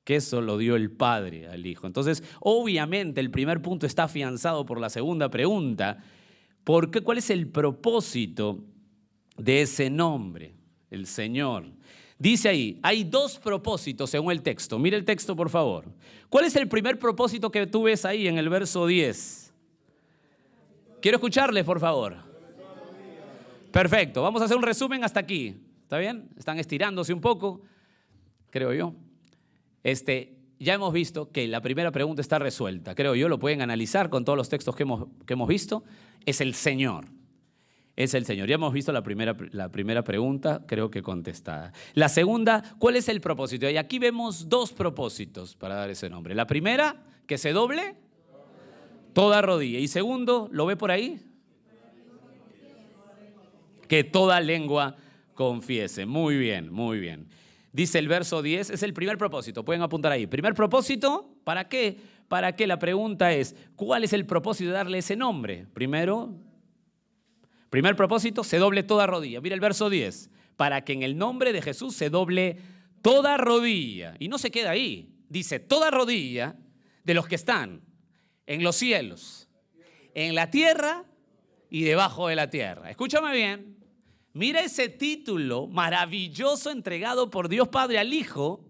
que eso lo dio el Padre al Hijo. Entonces, obviamente, el primer punto está afianzado por la segunda pregunta. ¿Por qué? ¿Cuál es el propósito de ese nombre? El Señor. Dice ahí, hay dos propósitos según el texto. Mira el texto, por favor. ¿Cuál es el primer propósito que tú ves ahí en el verso 10? Quiero escucharles, por favor. Perfecto, vamos a hacer un resumen hasta aquí. ¿Está bien? Están estirándose un poco, creo yo. Ya hemos visto que la primera pregunta está resuelta. Creo yo, lo pueden analizar con todos los textos que hemos visto. Es el Señor. Es el Señor. Ya hemos visto la primera pregunta, creo que contestada. La segunda, ¿cuál es el propósito? Y aquí vemos dos propósitos para dar ese nombre. La primera, que se doble toda rodilla. Y segundo, ¿lo ve por ahí? Que toda lengua confiese. Muy bien, muy bien. Dice el verso 10, es el primer propósito, pueden apuntar ahí. Primer propósito, ¿para qué? ¿Para qué? La pregunta es, ¿cuál es el propósito de darle ese nombre? Primer propósito, se doble toda rodilla. Mira el verso 10, para que en el nombre de Jesús se doble toda rodilla. Y no se queda ahí, dice toda rodilla de los que están en los cielos, en la tierra y debajo de la tierra. Escúchame bien. Mira ese título maravilloso entregado por Dios Padre al Hijo,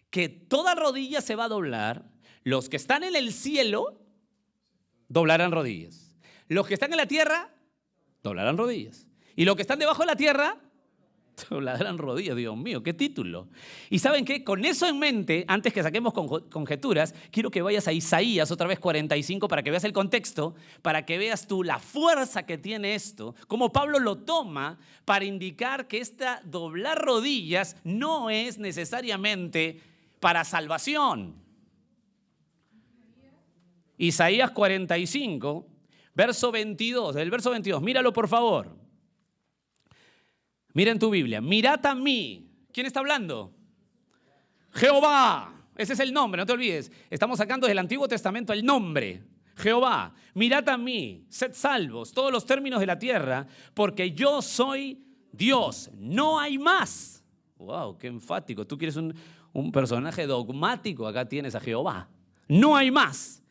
que toda rodilla se va a doblar. Los que están en el cielo doblarán rodillas. Los que están en la tierra doblarán rodillas. Y los que están debajo de la tierra doblarán rodillas. Dios mío, qué título. Y ¿saben qué? Con eso en mente, antes que saquemos conjeturas, quiero que vayas a Isaías otra vez 45 para que veas el contexto, para que veas tú la fuerza que tiene esto, cómo Pablo lo toma para indicar que esta doblar rodillas no es necesariamente para salvación. Isaías 45, verso 22, del verso 22, míralo por favor. Mira en tu Biblia, mirad a mí. ¿Quién está hablando? Jehová. Ese es el nombre, no te olvides. Estamos sacando del Antiguo Testamento el nombre. Jehová. Mirad a mí, sed salvos, todos los términos de la tierra, porque yo soy Dios, no hay más. Wow, qué enfático. Tú quieres un personaje dogmático, acá tienes a Jehová. No hay más.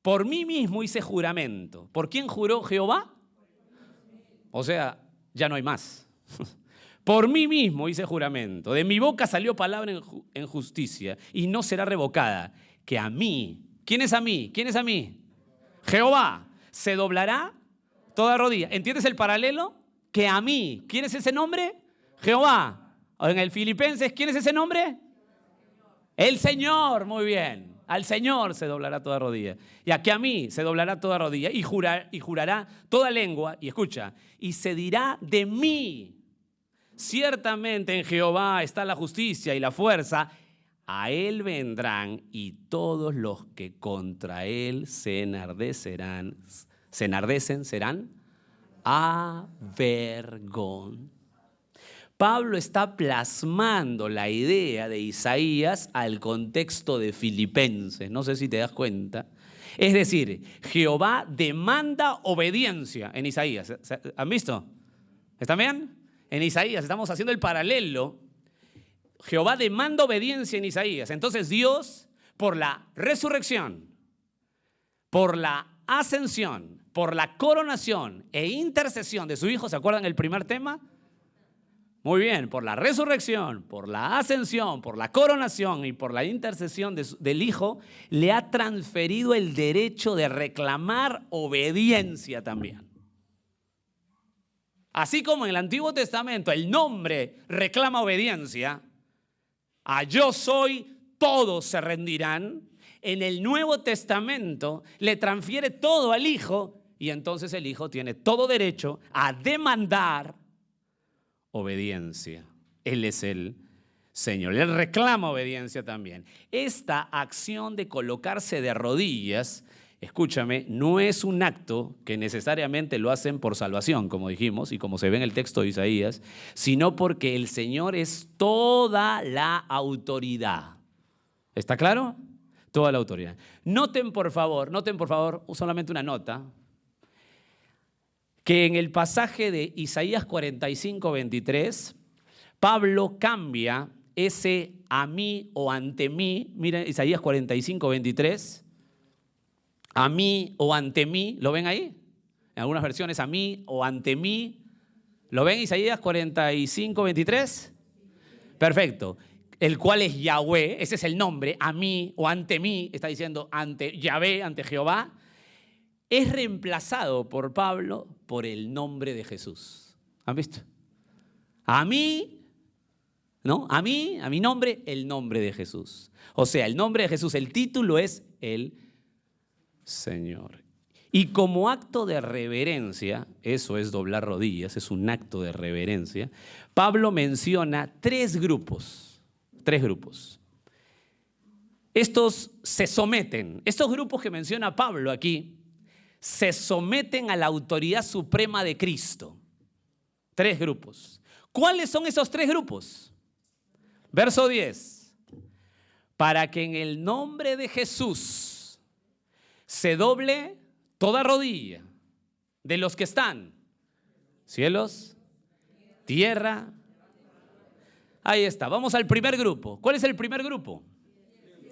Por mí mismo hice juramento. ¿Por quién juró Jehová? O sea, ya no hay más. Por mí mismo hice juramento. De mi boca salió palabra en justicia y no será revocada. Que a mí, ¿quién es a mí? ¿Quién es a mí? Jehová, se doblará toda rodilla. ¿Entiendes el paralelo? Que a mí, ¿quién es ese nombre? Jehová. En el Filipenses, ¿quién es ese nombre? El Señor, muy bien. Al Señor se doblará toda rodilla. Y a que a mí se doblará toda rodilla y jurará toda lengua, y escucha, y se dirá de mí. Ciertamente en Jehová está la justicia y la fuerza. A él vendrán y todos los que contra él se enardecen serán avergonzados. Pablo está plasmando la idea de Isaías al contexto de Filipenses. No sé si te das cuenta. Es decir, Jehová demanda obediencia en Isaías. ¿Han visto? ¿Están bien? En Isaías estamos haciendo el paralelo. Jehová demanda obediencia en Isaías. Entonces Dios, por la resurrección, por la ascensión, por la coronación e intercesión de su Hijo, ¿se acuerdan el primer tema? Muy bien, por la resurrección, por la ascensión, por la coronación y por la intercesión del Hijo, le ha transferido el derecho de reclamar obediencia también. Así como en el Antiguo Testamento el nombre reclama obediencia, a yo soy, todos se rendirán. En el Nuevo Testamento le transfiere todo al Hijo y entonces el Hijo tiene todo derecho a demandar obediencia. Él es el Señor. Él reclama obediencia también. Esta acción de colocarse de rodillas, escúchame, no es un acto que necesariamente lo hacen por salvación, como dijimos y como se ve en el texto de Isaías, sino porque el Señor es toda la autoridad. ¿Está claro? Toda la autoridad. Noten por favor, solamente una nota, que en el pasaje de Isaías 45:23, Pablo cambia ese a mí o ante mí. Miren Isaías 45:23. A mí o ante mí, ¿lo ven ahí? En algunas versiones a mí o ante mí. ¿Lo ven Isaías 45:23? Perfecto. El cual es Yahweh, ese es el nombre, a mí o ante mí, está diciendo ante Yahvé, ante Jehová. Es reemplazado por Pablo por el nombre de Jesús. ¿Han visto? A mí, ¿no? A mi nombre, el nombre de Jesús. O sea, el nombre de Jesús, el título es el Señor. Y como acto de reverencia, eso es doblar rodillas, es un acto de reverencia, Pablo menciona tres grupos. Estos se someten, estos grupos que menciona Pablo aquí, se someten a la autoridad suprema de Cristo. Tres grupos. ¿Cuáles son esos tres grupos? Verso 10. Para que en el nombre de Jesús se doble toda rodilla de los que están cielos, tierra. Ahí está, vamos al primer grupo. ¿Cuál es el primer grupo?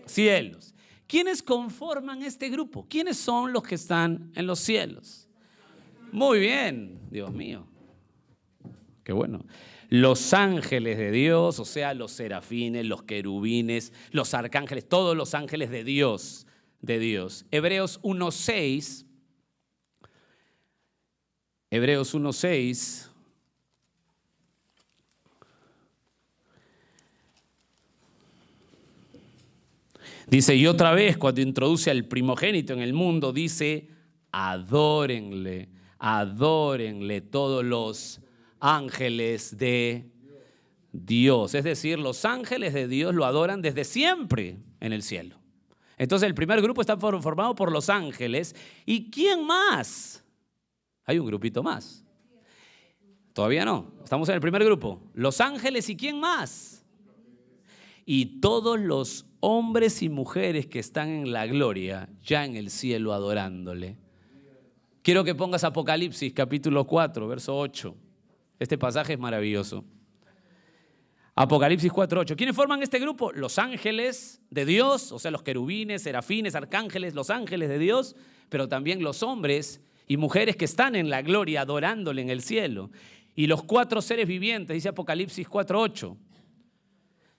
Cielos. ¿Quiénes conforman este grupo? ¿Quiénes son los que están en los cielos? Muy bien, Dios mío. Qué bueno. Los ángeles de Dios, o sea, los serafines, los querubines, los arcángeles, todos los ángeles de Dios. Hebreos 1:6. Hebreos 1:6. Dice, y otra vez, cuando introduce al primogénito en el mundo, dice, adórenle todos los ángeles de Dios. Es decir, los ángeles de Dios lo adoran desde siempre en el cielo. Entonces el primer grupo está formado por los ángeles. ¿Y quién más? Hay un grupito más. Todavía no, estamos en el primer grupo. Los ángeles, ¿y quién más? Y todos los hombres y mujeres que están en la gloria, ya en el cielo adorándole. Quiero que pongas Apocalipsis capítulo 4, verso 8. Este pasaje es maravilloso. Apocalipsis 4:8. ¿Quiénes forman este grupo? Los ángeles de Dios, o sea, los querubines, serafines, arcángeles, los ángeles de Dios, pero también los hombres y mujeres que están en la gloria adorándole en el cielo. Y los 4 seres vivientes, dice Apocalipsis 4:8.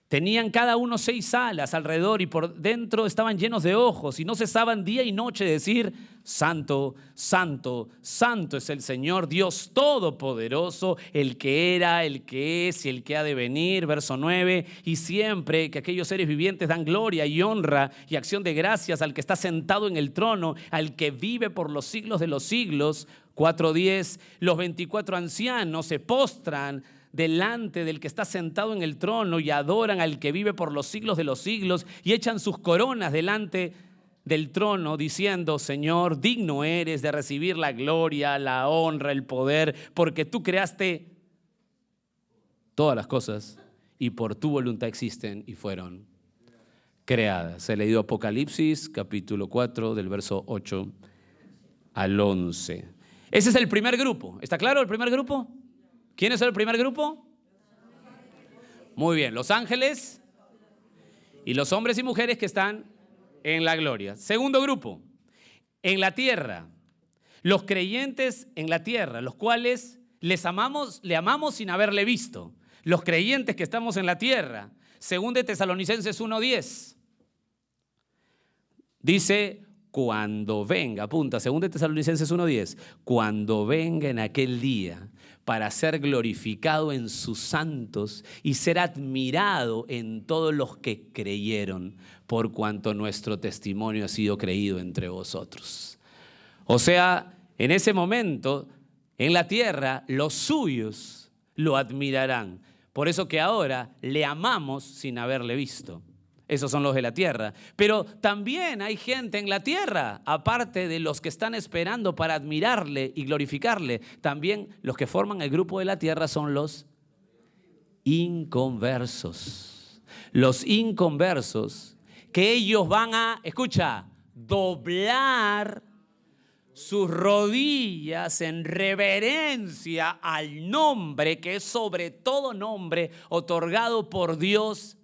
Tenían cada uno 6 alas alrededor y por dentro estaban llenos de ojos y no cesaban día y noche de decir: Santo, santo, santo es el Señor Dios Todopoderoso, el que era, el que es y el que ha de venir. Verso 9. Y siempre que aquellos seres vivientes dan gloria y honra y acción de gracias al que está sentado en el trono, al que vive por los siglos de los siglos. 4:10. Los 24 ancianos se postran delante del que está sentado en el trono y adoran al que vive por los siglos de los siglos y echan sus coronas delante del trono diciendo: Señor, digno eres de recibir la gloria, la honra, el poder, porque tú creaste todas las cosas y por tu voluntad existen y fueron creadas. He leído Apocalipsis capítulo 4 del verso 8 al 11. Ese es el primer grupo. ¿Está claro el primer grupo? ¿Quién es el primer grupo? Muy bien, los ángeles y los hombres y mujeres que están en la gloria. Segundo grupo, en la tierra, los creyentes en la tierra, los cuales le amamos sin haberle visto. Los creyentes que estamos en la tierra. Según de Tesalonicenses 1:10. Dice: cuando venga, apunta, según de Tesalonicenses 1:10, cuando venga en aquel día para ser glorificado en sus santos y ser admirado en todos los que creyeron, por cuanto nuestro testimonio ha sido creído entre vosotros. O sea, en ese momento, en la tierra, los suyos lo admirarán. Por eso que ahora le amamos sin haberle visto. Esos son los de la tierra. Pero también hay gente en la tierra, aparte de los que están esperando para admirarle y glorificarle. También los que forman el grupo de la tierra son los inconversos. Los inconversos, que ellos van a, escucha, doblar sus rodillas en reverencia al nombre que es sobre todo nombre otorgado por Dios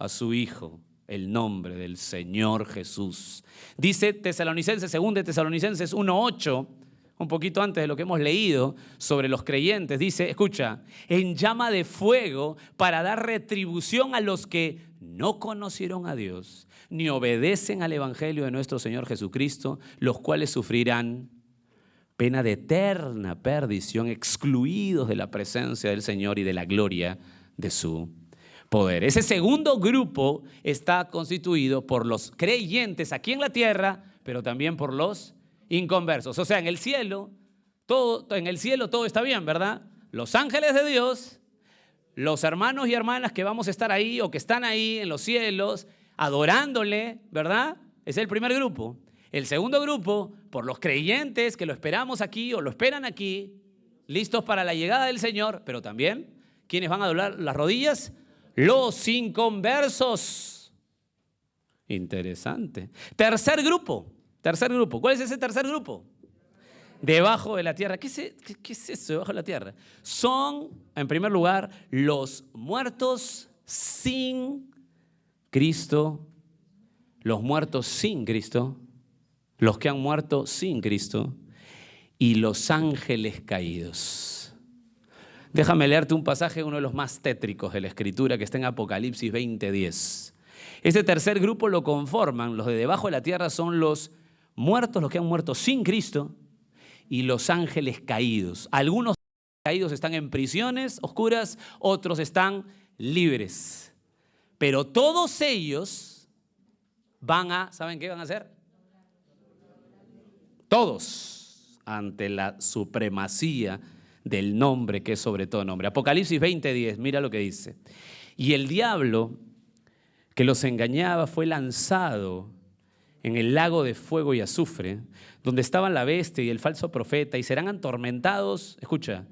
a su Hijo, el nombre del Señor Jesús. Dice Tesalonicenses, según de Tesalonicenses 1:8, un poquito antes de lo que hemos leído sobre los creyentes, dice, escucha, en llama de fuego para dar retribución a los que no conocieron a Dios, ni obedecen al Evangelio de nuestro Señor Jesucristo, los cuales sufrirán pena de eterna perdición, excluidos de la presencia del Señor y de la gloria de su poder. Ese segundo grupo está constituido por los creyentes aquí en la tierra, pero también por los inconversos. O sea, en el cielo todo está bien, ¿verdad? Los ángeles de Dios, los hermanos y hermanas que vamos a estar ahí o que están ahí en los cielos adorándole, ¿verdad? Es el primer grupo. El segundo grupo, por los creyentes que lo esperamos aquí o lo esperan aquí, listos para la llegada del Señor, pero también, ¿quiénes van a doblar las rodillas? Los inconversos. Interesante. Tercer grupo. ¿Cuál es ese tercer grupo? Debajo de la tierra. ¿Qué es eso debajo de la tierra? Son, en primer lugar, los muertos sin Cristo. Los muertos sin Cristo. Los que han muerto sin Cristo. Y los ángeles caídos. Déjame leerte un pasaje, uno de los más tétricos de la Escritura, que está en Apocalipsis 20:10. Este tercer grupo lo conforman, los de debajo de la tierra son los muertos, los que han muerto sin Cristo, y los ángeles caídos. Algunos caídos están en prisiones oscuras, otros están libres. Pero todos ellos ¿saben qué van a hacer? Todos, ante la supremacía del nombre que es sobre todo nombre. Apocalipsis 20:10, mira lo que dice. Y el diablo que los engañaba fue lanzado en el lago de fuego y azufre, donde estaban la bestia y el falso profeta, y serán atormentados, escucha,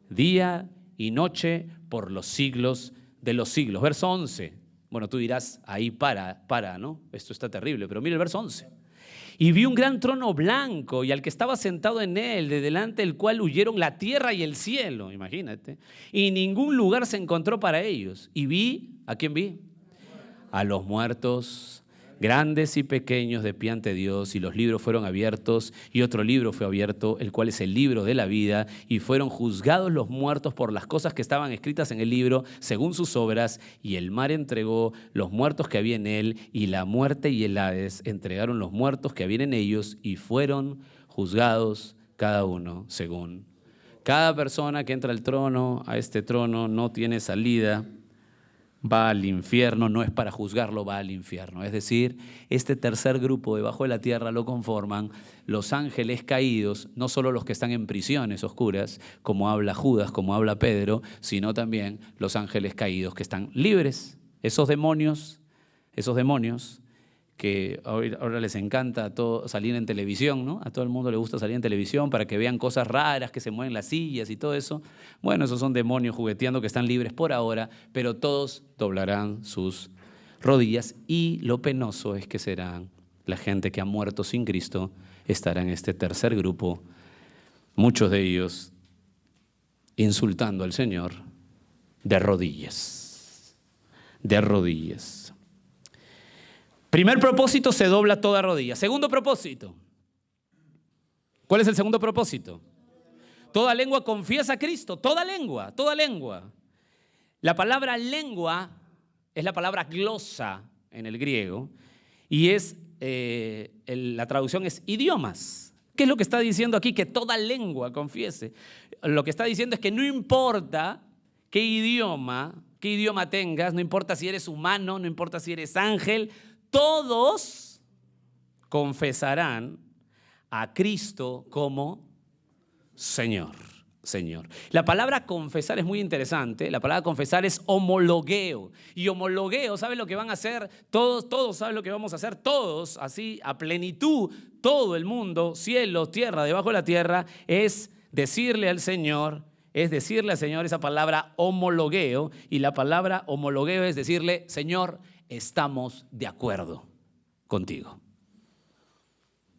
día y noche por los siglos de los siglos. Verso 11. Bueno, tú dirás, ahí para, ¿no? Esto está terrible, pero mira el verso 11. Y vi un gran trono blanco y al que estaba sentado en él, de delante del cual huyeron la tierra y el cielo, imagínate. Y ningún lugar se encontró para ellos. Y vi, ¿a quién vi? A los muertos, grandes y pequeños, de pie ante Dios, y los libros fueron abiertos, y otro libro fue abierto, el cual es el libro de la vida, y fueron juzgados los muertos por las cosas que estaban escritas en el libro, según sus obras, y el mar entregó los muertos que había en él, y la muerte y el Hades entregaron los muertos que había en ellos, y fueron juzgados cada uno según. Cada persona que entra al trono, a este trono, no tiene salida, va al infierno, no es para juzgarlo, va al infierno. Es decir, este tercer grupo debajo de la tierra lo conforman los ángeles caídos, no solo los que están en prisiones oscuras, como habla Judas, como habla Pedro, sino también los ángeles caídos que están libres. Esos demonios que ahora les encanta salir en televisión, ¿no? A todo el mundo le gusta salir en televisión para que vean cosas raras, que se mueven las sillas y todo eso. Bueno, esos son demonios jugueteando que están libres por ahora, pero todos doblarán sus rodillas y lo penoso es que serán la gente que ha muerto sin Cristo, estará en este tercer grupo, muchos de ellos insultando al Señor de rodillas, de rodillas. Primer propósito, se dobla toda rodilla. Segundo propósito. ¿Cuál es el segundo propósito? Toda lengua confiesa a Cristo. Toda lengua, toda lengua. La palabra lengua es la palabra glosa en el griego y la traducción es idiomas. ¿Qué es lo que está diciendo aquí? Que toda lengua confiese. Lo que está diciendo es que no importa qué idioma tengas, no importa si eres humano, no importa si eres ángel, todos confesarán a Cristo como Señor. La palabra confesar es muy interesante. La palabra confesar es homologueo. Y homologueo, ¿saben lo que van a hacer? Todos saben lo que vamos a hacer. Todos, así, a plenitud, todo el mundo, cielo, tierra, debajo de la tierra, es decirle al Señor esa palabra homologueo. Y la palabra homologueo es decirle, Señor, estamos de acuerdo contigo.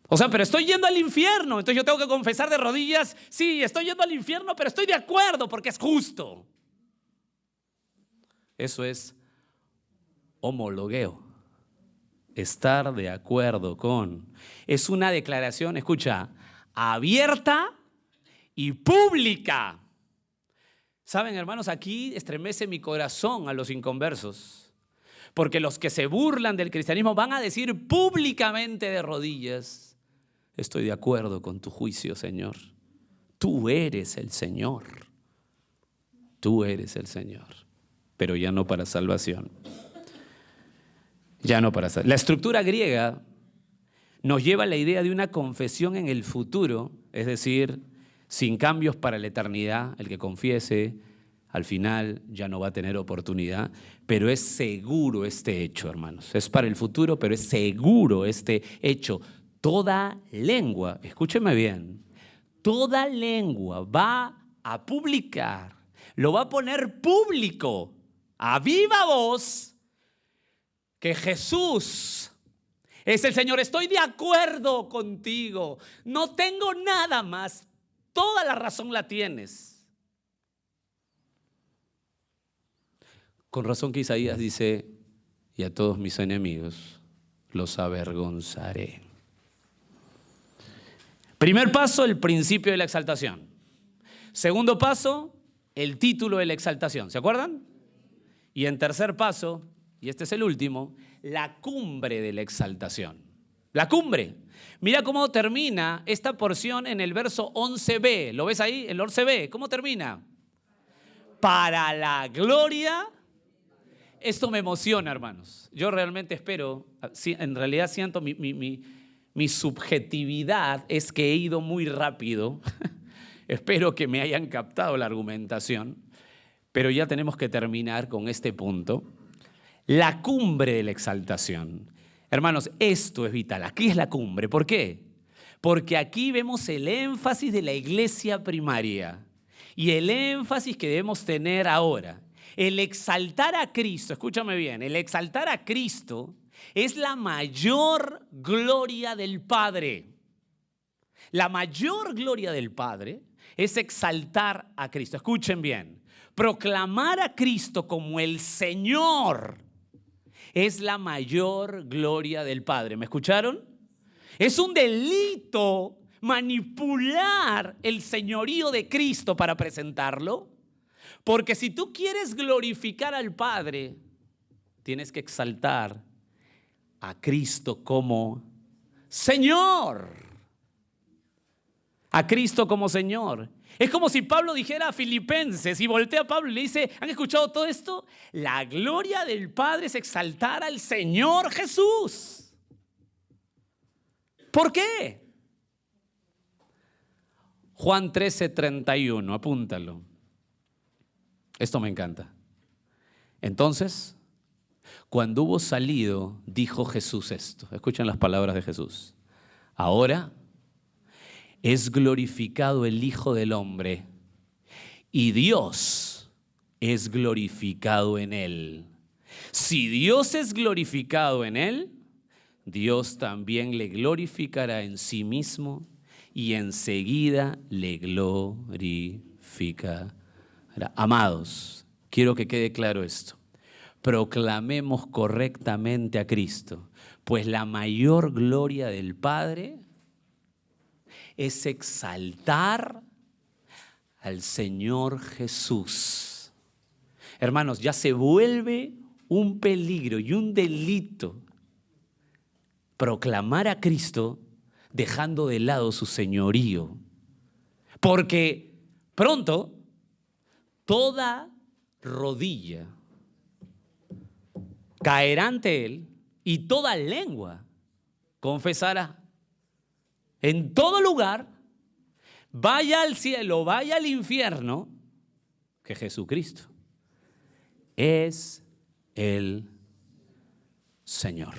O sea, pero estoy yendo al infierno, entonces yo tengo que confesar de rodillas, sí, estoy yendo al infierno, pero estoy de acuerdo porque es justo. Eso es homologueo. Estar de acuerdo con. Es una declaración, escucha, abierta y pública. Saben, hermanos, aquí estremece mi corazón a los inconversos. Porque los que se burlan del cristianismo van a decir públicamente de rodillas, estoy de acuerdo con tu juicio, Señor. Tú eres el Señor. Tú eres el Señor. Pero ya no para salvación. Ya no para salvación. La estructura griega nos lleva a la idea de una confesión en el futuro, es decir, sin cambios para la eternidad. El que confiese al final ya no va a tener oportunidad, pero es seguro este hecho, hermanos. Es para el futuro, pero es seguro este hecho. Toda lengua, escúcheme bien, toda lengua va a publicar, lo va a poner público, a viva voz, que Jesús es el Señor. Estoy de acuerdo contigo, no tengo nada más, toda la razón la tienes. Con razón que Isaías dice, y a todos mis enemigos los avergonzaré. Primer paso, el principio de la exaltación. Segundo paso, el título de la exaltación. ¿Se acuerdan? Y en tercer paso, y este es el último, la cumbre de la exaltación. La cumbre. Mira cómo termina esta porción en el verso 11b. ¿Lo ves ahí? El 11b. ¿Cómo termina? Para la gloria. Esto me emociona, hermanos. Yo realmente espero, en realidad siento mi subjetividad es que he ido muy rápido. Espero que me hayan captado la argumentación, pero ya tenemos que terminar con este punto. La cumbre de la exaltación. Hermanos, esto es vital. Aquí es la cumbre. ¿Por qué? Porque aquí vemos el énfasis de la iglesia primaria y el énfasis que debemos tener ahora. El exaltar a Cristo, escúchame bien, el exaltar a Cristo es la mayor gloria del Padre. La mayor gloria del Padre es exaltar a Cristo. Escuchen bien. Proclamar a Cristo como el Señor es la mayor gloria del Padre. ¿Me escucharon? Es un delito manipular el señorío de Cristo para presentarlo. Porque si tú quieres glorificar al Padre, tienes que exaltar a Cristo como Señor. A Cristo como Señor. Es como si Pablo dijera a Filipenses y voltea a Pablo y le dice, ¿han escuchado todo esto? La gloria del Padre es exaltar al Señor Jesús. ¿Por qué? Juan 13:31, apúntalo. Esto me encanta. Entonces, cuando hubo salido, dijo Jesús esto. Escuchen las palabras de Jesús. Ahora es glorificado el Hijo del Hombre y Dios es glorificado en él. Si Dios es glorificado en él, Dios también le glorificará en sí mismo y enseguida le glorificará. Amados, quiero que quede claro esto. Proclamemos correctamente a Cristo, pues la mayor gloria del Padre es exaltar al Señor Jesús. Hermanos, ya se vuelve un peligro y un delito proclamar a Cristo dejando de lado su señorío. Porque pronto toda rodilla caerá ante Él y toda lengua confesará. En todo lugar, vaya al cielo, vaya al infierno, que Jesucristo es el Señor.